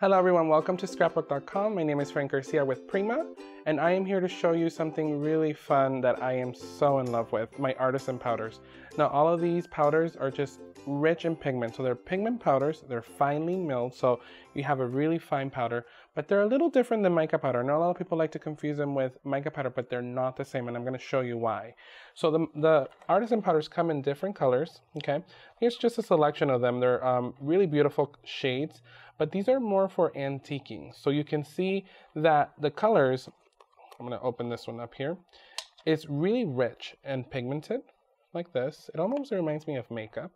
Hello everyone, welcome to Scrapbook.com. My name is Garcia with Prima, and I am here to show you something really fun that I am so in love with, my Artisan Powders. Now all of these powders are just rich in pigment. So they're pigment powders, they're finely milled, so you have a really fine powder, but they're a little different than mica powder. Now a lot of people like to confuse them with mica powder, but they're not the same, and I'm going to show you why. So the Artisan Powders come in different colors, okay? Here's just a selection of them. They're really beautiful shades, but these are more for antiquing. So you can see that the colors, I'm going to open this one up here, it's really rich and pigmented like this. It almost reminds me of makeup.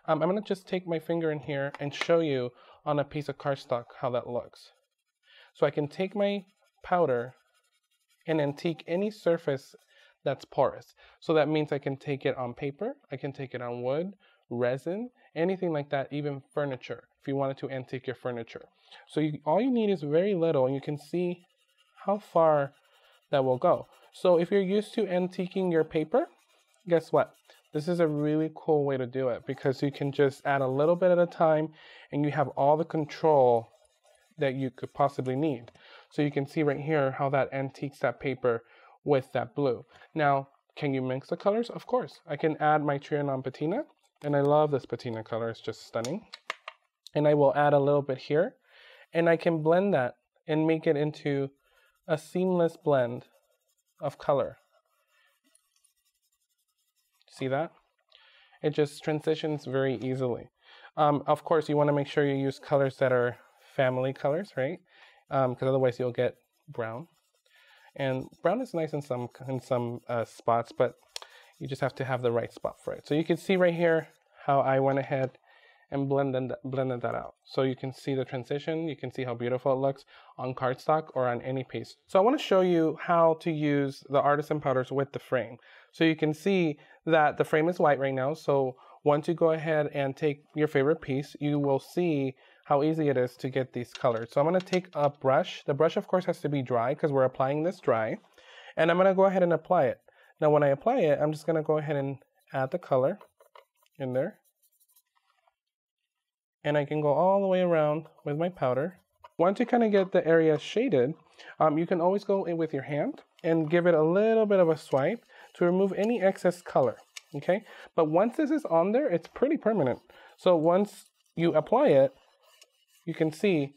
I'm going to just take my finger in here and show you on a piece of cardstock how that looks. So I can take my powder and antique any surface that's porous. So that means I can take it on paper, I can take it on wood, resin, anything like that, even furniture, if you wanted to antique your furniture. So all you need is very little, and you can see how far that will go. So if you're used to antiquing your paper, guess what? This is a really cool way to do it, because you can just add a little bit at a time and you have all the control that you could possibly need. So you can see right here how that antiques that paper with that blue. Now, can you mix the colors? Of course. I can add my Trianon patina, and I love this patina color, it's just stunning. And I will add a little bit here, and I can blend that and make it into a seamless blend of color. See that? It just transitions very easily. Of course, you want to make sure you use colors that are family colors, right? Because otherwise you'll get brown. And brown is nice in some spots, but you just have to have the right spot for it. So you can see right here how I went ahead and blended that out. So you can see the transition, you can see how beautiful it looks on cardstock or on any piece. So I want to show you how to use the Artisan Powders with the frame. So you can see that the frame is white right now. So once you go ahead and take your favorite piece, you will see how easy it is to get these colored. So I'm going to take a brush. The brush of course has to be dry because we're applying this dry. And I'm going to go ahead and apply it. Now when I apply it, I'm just going to go ahead and add the color in there. And I can go all the way around with my powder. Once you kind of get the area shaded, you can always go in with your hand and give it a little bit of a swipe to remove any excess color, okay? But once this is on there, it's pretty permanent. So once you apply it, you can see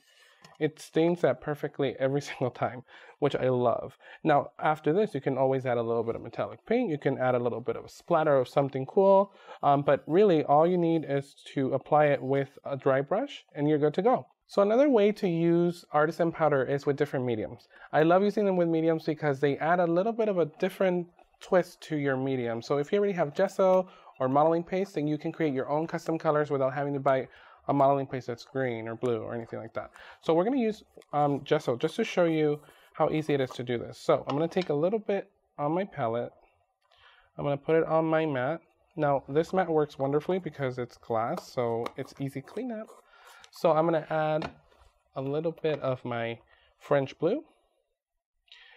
it stains that perfectly every single time, which I love. Now, after this, you can always add a little bit of metallic paint. You can add a little bit of a splatter of something cool. But really, all you need is to apply it with a dry brush, and you're good to go. So another way to use Artisan Powder is with different mediums. I love using them with mediums because they add a little bit of a different twist to your medium. So if you already have gesso or modeling paste, then you can create your own custom colors without having to buy a modeling paste that's green or blue or anything like that. So we're going to use gesso just to show you how easy it is to do this. So I'm going to take a little bit on my palette. I'm going to put it on my mat. Now this mat works wonderfully because it's glass, so it's easy cleanup. So I'm going to add a little bit of my French blue.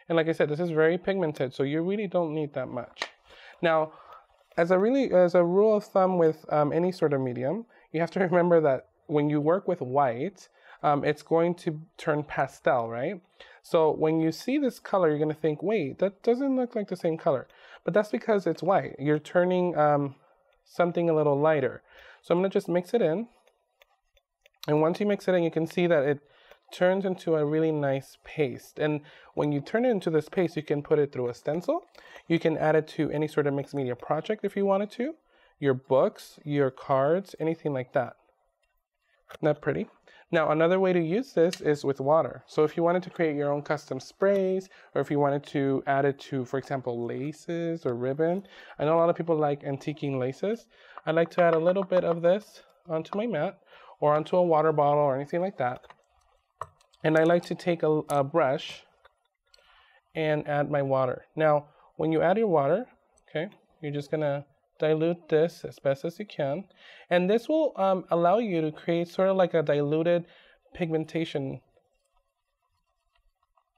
And like I said, this is very pigmented, so you really don't need that much. Now, as a rule of thumb with any sort of medium, you have to remember that when you work with white, it's going to turn pastel, right? So when you see this color, you're going to think, wait, that doesn't look like the same color. But that's because it's white. You're turning something a little lighter. So I'm going to just mix it in. And once you mix it in, you can see that it turns into a really nice paste. And when you turn it into this paste, you can put it through a stencil. You can add it to any sort of mixed media project if you wanted to. Your books, your cards, anything like that. Isn't that pretty? Now, another way to use this is with water. So if you wanted to create your own custom sprays, or if you wanted to add it to, for example, laces or ribbon. I know a lot of people like antiquing laces. I like to add a little bit of this onto my mat or onto a water bottle or anything like that. And I like to take a brush and add my water. Now, when you add your water, okay, you're just gonna dilute this as best as you can. And this will allow you to create sort of like a diluted pigmentation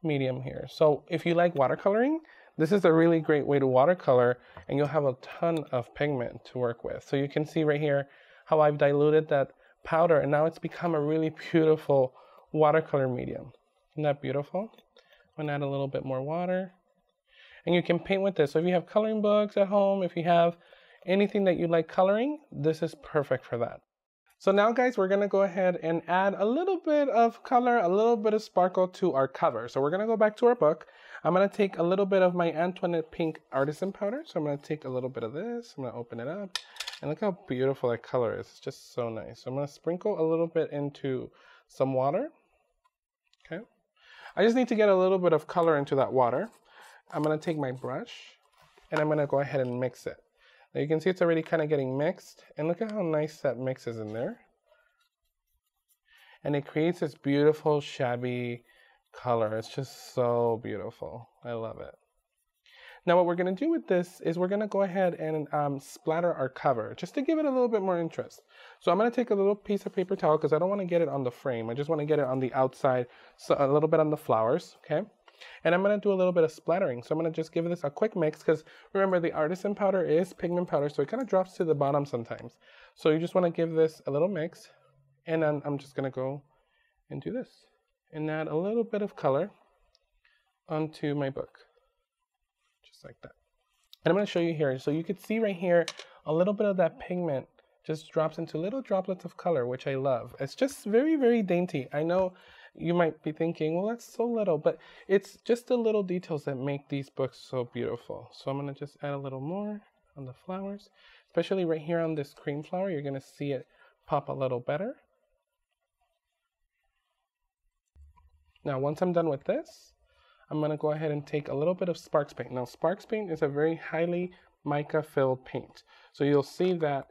medium here. So if you like watercoloring, this is a really great way to watercolor, and you'll have a ton of pigment to work with. So you can see right here how I've diluted that powder, and now it's become a really beautiful watercolor medium. Isn't that beautiful? I'm gonna add a little bit more water. And you can paint with this. So if you have coloring books at home, if you have anything that you like coloring, this is perfect for that. So now guys, we're gonna go ahead and add a little bit of color, a little bit of sparkle to our cover. So we're gonna go back to our book. I'm gonna take a little bit of my Antoinette Pink Artisan Powder. So I'm gonna take a little bit of this, I'm gonna open it up, and look how beautiful that color is. It's just so nice. So I'm gonna sprinkle a little bit into some water, okay? I just need to get a little bit of color into that water. I'm gonna take my brush and I'm gonna go ahead and mix it. Now you can see it's already kind of getting mixed, and look at how nice that mix is in there. And it creates this beautiful shabby color. It's just so beautiful. I love it. Now what we're gonna do with this is we're gonna go ahead and splatter our cover just to give it a little bit more interest. So I'm gonna take a little piece of paper towel because I don't wanna get it on the frame. I just wanna get it on the outside, so a little bit on the flowers, okay? And I'm gonna do a little bit of splattering. So I'm gonna just give this a quick mix because remember the artisan powder is pigment powder, so it kind of drops to the bottom sometimes. So you just wanna give this a little mix, and then I'm just gonna go and do this and add a little bit of color onto my book. Just like that. And I'm gonna show you here. So you can see right here, a little bit of that pigment just drops into little droplets of color, which I love. It's just very, very dainty. I know you might be thinking, well, that's so little, but it's just the little details that make these books so beautiful. So I'm gonna just add a little more on the flowers, especially right here on this cream flower. You're gonna see it pop a little better. Now, once I'm done with this, I'm gonna go ahead and take a little bit of Sparks paint. Now, Sparks paint is a very highly mica filled paint. So you'll see that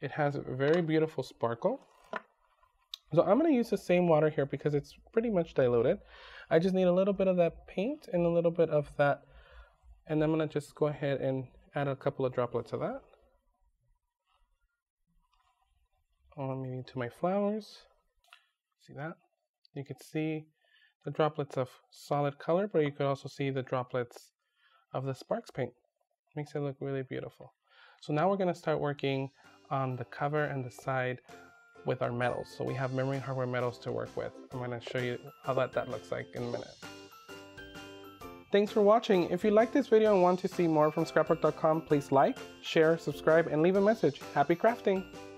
it has a very beautiful sparkle. So I'm going to use the same water here because it's pretty much diluted. I just need a little bit of that paint and a little bit of that. And I'm going to just go ahead and add a couple of droplets of that. Maybe to my flowers. See that? You can see the droplets of solid color, but you could also see the droplets of the Sparks paint. Makes it look really beautiful. So now we're going to start working on the cover and the side with our metals. So we have memory hardware metals to work with. I'm going to show you how that looks like in a minute. Thanks for watching. If you like this video and want to see more from Scrapbook.com, please like, share, subscribe, and leave a message. Happy crafting!